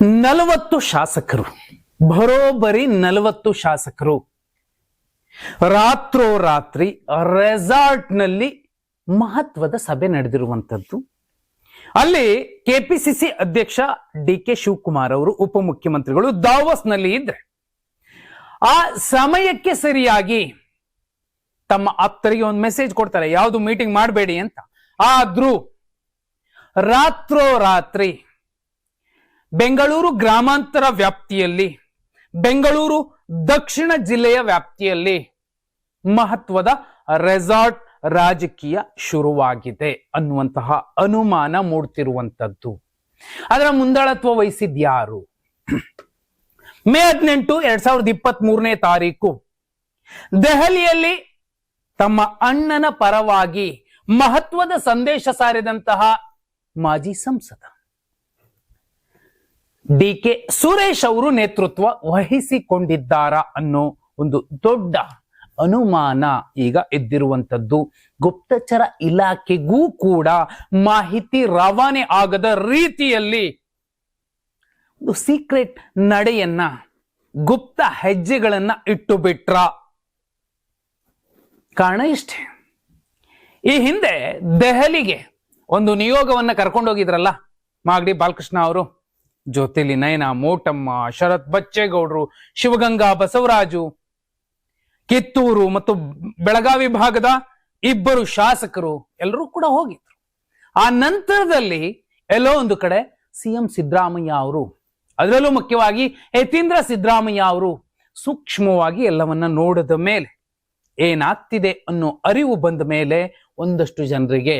40 ಶಾಸಕರು, ಬರೋಬ್ಬರಿ 40 ಶಾಸಕರು ರಾತ್ರೋರಾತ್ರಿ ರೆಸಾರ್ಟ್ ನಲ್ಲಿ ಮಹತ್ವದ ಸಭೆ ನಡೆದಿರುವಂತದ್ದು. ಅಲ್ಲಿ ಕೆಪಿಸಿಸಿ ಅಧ್ಯಕ್ಷ ಡಿ.ಕೆ. ಶಿವಕುಮಾರ್ ಅವರು, ಉಪಮುಖ್ಯಮಂತ್ರಿಗಳು ದಾವೋಸ್ ನಲ್ಲಿ ಇದ್ರೆ ಆ ಸಮಯಕ್ಕೆ ಸರಿಯಾಗಿ ತಮ್ಮ ಆಪ್ತರಿಗೆ ಒಂದು ಮೆಸೇಜ್ ಕೊಡ್ತಾರೆ, ಯಾವುದು ಮೀಟಿಂಗ್ ಮಾಡಬೇಡಿ ಅಂತ. ಆದ್ರೂ ರಾತ್ರೋರಾತ್ರಿ ಬೆಂಗಳೂರು ಗ್ರಾಮಾಂತರ ವ್ಯಾಪ್ತಿಯಲ್ಲಿ, ಬೆಂಗಳೂರು ದಕ್ಷಿಣ ಜಿಲ್ಲೆಯ ವ್ಯಾಪ್ತಿಯಲ್ಲಿ ಮಹತ್ವದ ರೆಸಾರ್ಟ್ ರಾಜಕೀಯ ಶುರುವಾಗಿದೆ ಅನ್ನುವಂತಹ ಅನುಮಾನ ಮೂಡ್ತಿರುವಂತದ್ದು. ಅದರ ಮುಂದಾಳತ್ವ ವಹಿಸಿದ್ಯಾರು? ಮೇ 18, 2023ನೇ ತಾರೀಕು ದೆಹಲಿಯಲ್ಲಿ ತಮ್ಮ ಅಣ್ಣನ ಪರವಾಗಿ ಮಹತ್ವದ ಸಂದೇಶ ಸಾರಿದಂತಹ ಮಾಜಿ ಸಂಸದ ಡಿ.ಕೆ. ಸುರೇಶ್ ಅವರು ನೇತೃತ್ವ ವಹಿಸಿಕೊಂಡಿದ್ದಾರಾ ಅನ್ನೋ ಒಂದು ದೊಡ್ಡ ಅನುಮಾನ ಈಗ ಎದ್ದಿರುವಂತದ್ದು. ಗುಪ್ತಚರ ಇಲಾಖೆಗೂ ಕೂಡ ಮಾಹಿತಿ ರವಾನೆ ಆಗದ ರೀತಿಯಲ್ಲಿ ಒಂದು ಸೀಕ್ರೆಟ್ ನಡೆಯನ್ನ, ಗುಪ್ತ ಹೆಜ್ಜೆಗಳನ್ನ ಇಟ್ಟು ಬಿಟ್ರ. ಕಾರಣ ಇಷ್ಟೇ, ಈ ಹಿಂದೆ ದೆಹಲಿಗೆ ಒಂದು ನಿಯೋಗವನ್ನ ಕರ್ಕೊಂಡೋಗಿದ್ರಲ್ಲ ಮಾಗಡಿ ಬಾಲಕೃಷ್ಣ ಅವರು, ಜ್ಯೋತಿಲಿ ನಯನ, ಮೋಟಮ್ಮ, ಶರತ್ ಬಚ್ಚೇಗೌಡರು, ಶಿವಗಂಗಾ ಬಸವರಾಜು, ಕಿತ್ತೂರು ಮತ್ತು ಬೆಳಗಾವಿ ಭಾಗದ 2 ಶಾಸಕರು ಎಲ್ಲರೂ ಕೂಡ ಹೋಗಿದ್ರು. ಆ ನಂತರದಲ್ಲಿ ಎಲ್ಲೋ ಒಂದು ಕಡೆ ಸಿಎಂ ಸಿದ್ದರಾಮಯ್ಯ ಅವರು, ಅದರಲ್ಲೂ ಮುಖ್ಯವಾಗಿ ಯತೀಂದ್ರ ಸಿದ್ದರಾಮಯ್ಯ ಅವರು ಸೂಕ್ಷ್ಮವಾಗಿ ಎಲ್ಲವನ್ನ ನೋಡಿದ ಮೇಲೆ, ಏನಾಗ್ತಿದೆ ಅನ್ನೋ ಅರಿವು ಬಂದ ಮೇಲೆ ಒಂದಷ್ಟು ಜನರಿಗೆ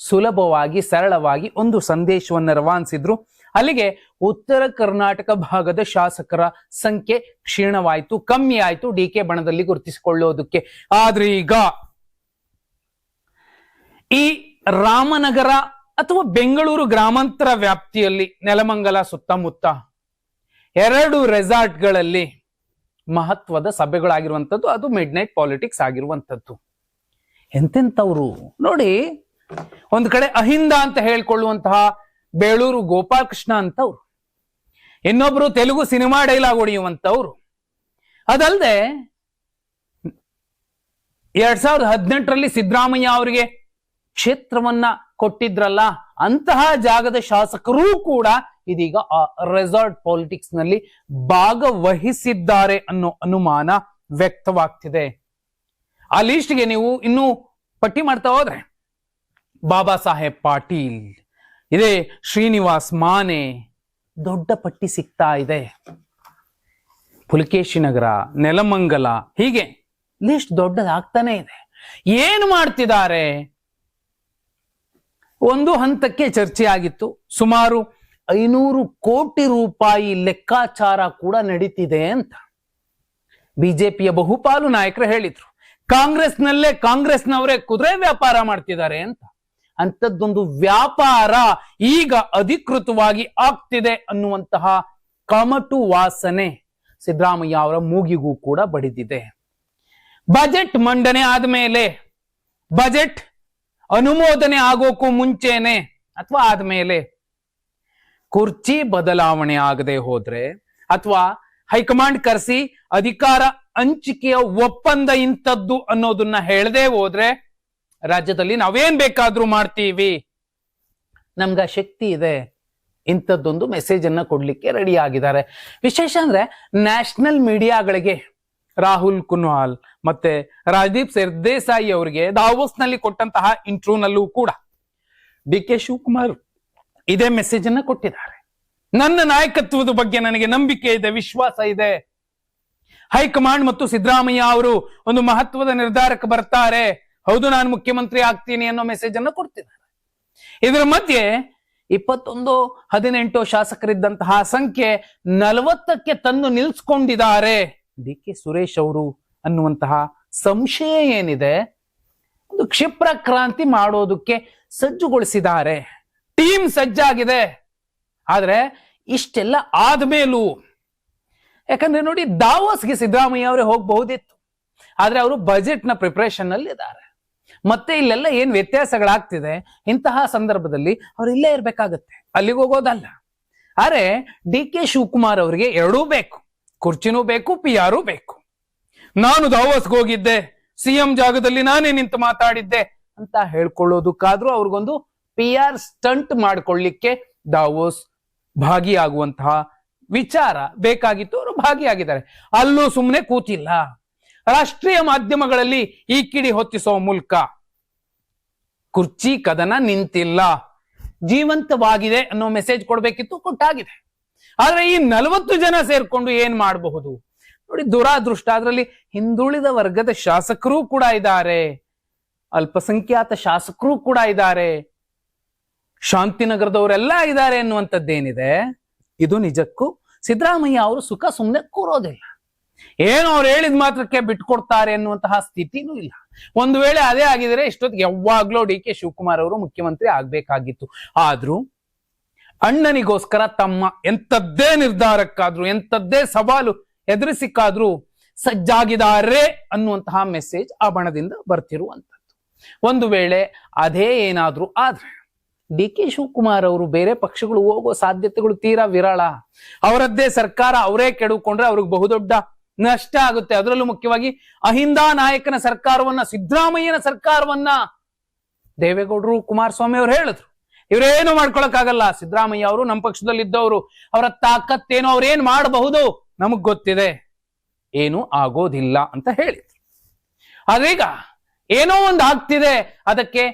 ಸುಲಭವಾಗಿ ಸರಳವಾಗಿ ಒಂದು ಸಂದೇಶವನ್ನು ರವಾನಿಸಿದ್ರು. ಅಲ್ಲಿಗೆ ಉತ್ತರ ಕರ್ನಾಟಕ ಭಾಗದ ಶಾಸಕರ ಸಂಖ್ಯೆ ಕ್ಷೀಣವಾಯಿತು, ಕಮ್ಮಿ ಆಯಿತು ಡಿ.ಕೆ. ಬಣದಲ್ಲಿ ಗುರುತಿಸಿಕೊಳ್ಳೋದಕ್ಕೆ. ಆದ್ರೆ ಈಗ ಈ ರಾಮನಗರ ಅಥವಾ ಬೆಂಗಳೂರು ಗ್ರಾಮಾಂತರ ವ್ಯಾಪ್ತಿಯಲ್ಲಿ ನೆಲಮಂಗಲ ಸುತ್ತಮುತ್ತ 2 ರೆಸಾರ್ಟ್ಗಳಲ್ಲಿ ಮಹತ್ವದ ಸಭೆಗಳಾಗಿರುವಂಥದ್ದು. ಅದು ಮಿಡ್ ನೈಟ್ ಪಾಲಿಟಿಕ್ಸ್ ಆಗಿರುವಂಥದ್ದು. ಎಂತೆಂಥವ್ರು ನೋಡಿ, ಒಂದು ಕಡೆ ಅಹಿಂದ ಅಂತ ಹೇಳ್ಕೊಳ್ಳುವಂತಹ ಬೇಳೂರು ಗೋಪಾಲಕೃಷ್ಣ ಅಂತವ್ರು, ಇನ್ನೊಬ್ರು ತೆಲುಗು ಸಿನಿಮಾ ಡೈಲಾಗ್ ಹೊಡೆಯುವಂತವ್ರು, ಅದಲ್ಲದೆ 2018ರಲ್ಲಿ ಸಿದ್ದರಾಮಯ್ಯ ಅವರಿಗೆ ಕ್ಷೇತ್ರವನ್ನ ಕೊಟ್ಟಿದ್ರಲ್ಲ, ಅಂತಹ ಜಾಗದ ಶಾಸಕರೂ ಕೂಡ ಇದೀಗ ಆ ರೆಸಾರ್ಟ್ ಪಾಲಿಟಿಕ್ಸ್ ನಲ್ಲಿ ಭಾಗವಹಿಸಿದ್ದಾರೆ ಅನ್ನೋ ಅನುಮಾನ ವ್ಯಕ್ತವಾಗ್ತಿದೆ. ಆ ಲೀಸ್ಟ್ಗೆ ನೀವು ಇನ್ನೂ ಪಟ್ಟಿ ಮಾಡ್ತಾ ಹೋದ್ರೆ ಬಾಬಾ ಸಾಹೇಬ್ ಪಾಟೀಲ್ ಇದೆ, ಶ್ರೀನಿವಾಸ್ ಮಾನೆ, ದೊಡ್ಡ ಪಟ್ಟಿ ಸಿಗ್ತಾ ಇದೆ. ಪುಲಕೇಶಿ ನಗರ, ನೆಲಮಂಗಲ, ಹೀಗೆ ಲಿಸ್ಟ್ ದೊಡ್ಡದಾಗ್ತಾನೆ ಇದೆ. ಏನು ಮಾಡ್ತಿದ್ದಾರೆ? ಒಂದು ಹಂತಕ್ಕೆ ಚರ್ಚೆ ಆಗಿತ್ತು, ಸುಮಾರು 500 ಕೋಟಿ ರೂಪಾಯಿ ಲೆಕ್ಕಾಚಾರ ಕೂಡ ನಡೀತಿದೆ ಅಂತ ಬಿಜೆಪಿಯ ಬಹುಪಾಲು ನಾಯಕರು ಹೇಳಿದ್ರು. ಕಾಂಗ್ರೆಸ್ನವರೇ ಕುದುರೆ ವ್ಯಾಪಾರ ಮಾಡ್ತಿದ್ದಾರೆ ಅಂತ. ಅಂಥದ್ದೊಂದು ವ್ಯಾಪಾರ ಈಗ ಅಧಿಕೃತವಾಗಿ ಆಗ್ತಿದೆ ಅನ್ನುವಂತಹ ಕಮಟು ವಾಸನೆ ಸಿದ್ದರಾಮಯ್ಯ ಅವರ ಮೂಗಿಗೂ ಕೂಡ ಬಡಿದಿದೆ. ಬಜೆಟ್ ಮಂಡನೆ ಆದ್ಮೇಲೆ, ಬಜೆಟ್ ಅನುಮೋದನೆ ಆಗೋಕ್ಕೂ ಮುಂಚೆನೆ ಅಥವಾ ಆದ್ಮೇಲೆ ಕುರ್ಚಿ ಬದಲಾವಣೆ ಆಗದೆ ಹೋದ್ರೆ, ಅಥವಾ ಹೈಕಮಾಂಡ್ ಕರೆಸಿ ಅಧಿಕಾರ ಹಂಚಿಕೆಯ ಒಪ್ಪಂದ ಇಂಥದ್ದು ಅನ್ನೋದನ್ನ ಹೇಳದೆ ಹೋದ್ರೆ, ರಾಜ್ಯದಲ್ಲಿ ನಾವೇನ್ ಬೇಕಾದ್ರೂ ಮಾಡ್ತೀವಿ, ನಮ್ಗ ಶಕ್ತಿ ಇದೆ, ಇಂಥದ್ದೊಂದು ಮೆಸೇಜ್ ಅನ್ನ ಕೊಡ್ಲಿಕ್ಕೆ ರೆಡಿ ಆಗಿದ್ದಾರೆ. ವಿಶೇಷ ಅಂದ್ರೆ ನ್ಯಾಷನಲ್ ಮೀಡಿಯಾಗಳಿಗೆ ರಾಹುಲ್ ಕುನ್ವಾಲ್ ಮತ್ತೆ ರಾಜದೀಪ್ ಸರ್ದೇಸಾಯಿ ಅವರಿಗೆ ದಾವೋಸ್ ನಲ್ಲಿ ಕೊಟ್ಟಂತಹ ಇಂಟರ್ವ್ಯೂನಲ್ಲೂ ಕೂಡ ಡಿ.ಕೆ. ಶಿವಕುಮಾರ್ ಇದೇ ಮೆಸೇಜ್ ಅನ್ನ ಕೊಟ್ಟಿದ್ದಾರೆ. ನನ್ನ ನಾಯಕತ್ವದ ಬಗ್ಗೆ ನನಗೆ ನಂಬಿಕೆ ಇದೆ, ವಿಶ್ವಾಸ ಇದೆ. ಹೈಕಮಾಂಡ್ ಮತ್ತು ಸಿದ್ದರಾಮಯ್ಯ ಅವರು ಒಂದು ಮಹತ್ವದ ನಿರ್ಧಾರಕ್ಕೆ ಬರ್ತಾರೆ, ಹೌದು ನಾನು ಮುಖ್ಯಮಂತ್ರಿ ಆಗ್ತೀನಿ ಅನ್ನೋ ಮೆಸೇಜ್ ಅನ್ನು ಕೊಡ್ತಿದ್ದಾರೆ. ಇದರ ಮಧ್ಯೆ 21-18 ಶಾಸಕರಿದ್ದಂತಹ ಸಂಖ್ಯೆ 40ಕ್ಕೆ ತಂದು ನಿಲ್ಸ್ಕೊಂಡಿದ್ದಾರೆ ಡಿ.ಕೆ. ಸುರೇಶ್ ಅವರು ಅನ್ನುವಂತಹ ಸಂಶಯ ಏನಿದೆ, ಒಂದು ಕ್ಷಿಪ್ರ ಕ್ರಾಂತಿ ಮಾಡೋದಕ್ಕೆ ಸಜ್ಜುಗೊಳಿಸಿದ್ದಾರೆ. ಟೀಮ್ ಸಜ್ಜಾಗಿದೆ. ಆದ್ರೆ ಇಷ್ಟೆಲ್ಲ ಆದ್ಮೇಲೂ, ಯಾಕಂದ್ರೆ ನೋಡಿ, ದಾವೋಸ್ಗೆ ಸಿದ್ದರಾಮಯ್ಯ ಅವರೇ ಹೋಗಬಹುದಿತ್ತು, ಆದ್ರೆ ಅವರು ಬಜೆಟ್ ನ ಪ್ರಿಪರೇಷನ್ ನಲ್ಲಿ ಇದ್ದಾರೆ. ಮತ್ತೆ ಇಲ್ಲೆಲ್ಲ ಏನ್ ವ್ಯತ್ಯಾಸಗಳಾಗ್ತಿದೆ, ಇಂತಹ ಸಂದರ್ಭದಲ್ಲಿ ಅವ್ರು ಇಲ್ಲೇ ಇರ್ಬೇಕಾಗತ್ತೆ, ಅಲ್ಲಿಗೆ ಹೋಗೋದಲ್ಲ. ಆದ್ರೆ ಡಿ ಕೆ ಶಿವಕುಮಾರ್ ಅವರಿಗೆ ಎರಡೂ ಬೇಕು, ಕುರ್ಚಿನೂ ಬೇಕು, PR ಬೇಕು. ನಾನು ದಾವೋಸ್ಗೆ ಹೋಗಿದ್ದೆ, CM ಜಾಗದಲ್ಲಿ ನಾನೇ ನಿಂತು ಮಾತಾಡಿದ್ದೆ ಅಂತ ಹೇಳ್ಕೊಳ್ಳೋದಕ್ಕಾದ್ರೂ ಅವ್ರಿಗೊಂದು PR ಸ್ಟಂಟ್ ಮಾಡ್ಕೊಳ್ಳಿಕ್ಕೆ ದಾವೋಸ್ ಭಾಗಿಯಾಗುವಂತಹ ವಿಚಾರ ಬೇಕಾಗಿತ್ತು. ಅವರು ಭಾಗಿಯಾಗಿದ್ದಾರೆ. ಅಲ್ಲೂ ಸುಮ್ಮನೆ ಕೂತಿಲ್ಲ. ರಾಷ್ಟ್ರೀಯ ಮಾಧ್ಯಮಗಳಲ್ಲಿ ಈ ಕಿಡಿ ಹೊತ್ತಿಸೋ ಮೂಲಕ ಕುರ್ಚಿ ಕದನ ನಿಂತಿಲ್ಲ, ಜೀವಂತವಾಗಿದೆ ಅನ್ನೋ ಮೆಸೇಜ್ ಕೊಡ್ಬೇಕಿತ್ತು, ಕೊಟ್ಟಾಗಿದೆ. ಆದ್ರೆ ಈ 40 ಜನ ಸೇರ್ಕೊಂಡು ಏನ್ ಮಾಡಬಹುದು ನೋಡಿ. ದುರಾದೃಷ್ಟ, ಅದರಲ್ಲಿ ಹಿಂದುಳಿದ ವರ್ಗದ ಶಾಸಕರು ಕೂಡ ಇದ್ದಾರೆ, ಅಲ್ಪಸಂಖ್ಯಾತ ಶಾಸಕರು ಕೂಡ ಇದ್ದಾರೆ, ಶಾಂತಿನಗರದವರೆಲ್ಲ ಇದ್ದಾರೆ ಅನ್ನುವಂಥದ್ದೇನಿದೆ, ಇದು ನಿಜಕ್ಕೂ ಸಿದ್ದರಾಮಯ್ಯ ಅವರು ಸುಖ ಸುಮ್ಮನೆ ಕೂರೋದಿಲ್ಲ. ಏನು ಅವ್ರು ಹೇಳಿದ ಮಾತ್ರಕ್ಕೆ ಬಿಟ್ಕೊಡ್ತಾರೆ ಅನ್ನುವಂತಹ ಸ್ಥಿತಿನೂ ಇಲ್ಲ. ಒಂದು ವೇಳೆ ಅದೇ ಆಗಿದ್ರೆ ಇಷ್ಟೊತ್ತಿಗೆ ಯಾವಾಗ್ಲೂ ಡಿ ಕೆ ಶಿವಕುಮಾರ್ ಅವರು ಮುಖ್ಯಮಂತ್ರಿ ಆಗ್ಬೇಕಾಗಿತ್ತು. ಆದ್ರೂ ಅಣ್ಣನಿಗೋಸ್ಕರ ತಮ್ಮ ಎಂಥದ್ದೇ ನಿರ್ಧಾರಕ್ಕಾದ್ರೂ ಎಂಥದ್ದೇ ಸವಾಲು ಎದುರಿಸಿಕ್ಕಾದ್ರೂ ಸಜ್ಜಾಗಿದ್ದಾರೆ ಅನ್ನುವಂತಹ ಮೆಸೇಜ್ ಆ ಬಣದಿಂದ ಬರ್ತಿರುವಂತದ್ದು. ಒಂದು ವೇಳೆ ಅದೇ ಏನಾದ್ರೂ ಆದ್ರೆ ಡಿ ಕೆ ಶಿವಕುಮಾರ್ ಅವರು ಬೇರೆ ಪಕ್ಷಗಳು ಹೋಗೋ ಸಾಧ್ಯತೆಗಳು ತೀರಾ ವಿರಳ. ಅವರದ್ದೇ ಸರ್ಕಾರ ಅವರೇ ಕೆಡುಕೊಂಡ್ರೆ ಅವ್ರಿಗೆ ಬಹುದೊಡ್ಡ ನಷ್ಟ ಆಗುತ್ತೆ. ಅದರಲ್ಲೂ ಮುಖ್ಯವಾಗಿ ಅಹಿಂದ ನಾಯಕನ ಸರ್ಕಾರವನ್ನ, ಸಿದ್ದರಾಮಯ್ಯನ ಸರ್ಕಾರವನ್ನ ದೇವೇಗೌಡರು, ಕುಮಾರಸ್ವಾಮಿ ಅವರು ಹೇಳಿದ್ರು, ಇವರೇನು ಮಾಡ್ಕೊಳಕ್ಕಾಗಲ್ಲ, ಸಿದ್ದರಾಮಯ್ಯ ಅವರು ನಮ್ಮ ಪಕ್ಷದಲ್ಲಿದ್ದವರು, ಅವರ ತಾಕತ್ತೇನೋ ಅವ್ರೇನ್ ಮಾಡಬಹುದು ನಮಗ್ ಗೊತ್ತಿದೆ, ಏನು ಆಗೋದಿಲ್ಲ ಅಂತ ಹೇಳಿದ್ರು. ಆದ್ರೀಗ ಏನೋ ಒಂದು ಆಗ್ತಿದೆ, ಅದಕ್ಕೆ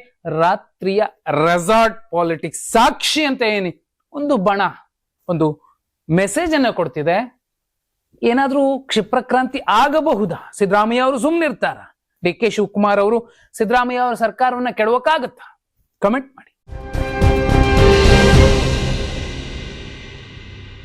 ರಾತ್ರಿಯ ರೆಸಾರ್ಟ್ ಪಾಲಿಟಿಕ್ಸ್ ಸಾಕ್ಷಿ ಅಂತ ಒಂದು ಬಣ ಒಂದು ಮೆಸೇಜ್ ಅನ್ನ ಕೊಡ್ತಿದೆ. ಏನಾದ್ರೂ ಕ್ಷಿಪ್ರಕ್ರಾಂತಿ ಆಗಬಹುದಾ? ಸಿದ್ದರಾಮಯ್ಯ ಅವರು ಸುಮ್ಮನಿರ್ತಾರ? ಡಿ ಕೆ ಶಿವಕುಮಾರ್ ಅವರು ಸಿದ್ದರಾಮಯ್ಯ ಅವರ ಸರ್ಕಾರವನ್ನ ಕೆಡವಕ್ಕಾಗತ್ತಾ? ಕಮೆಂಟ್ ಮಾಡಿ.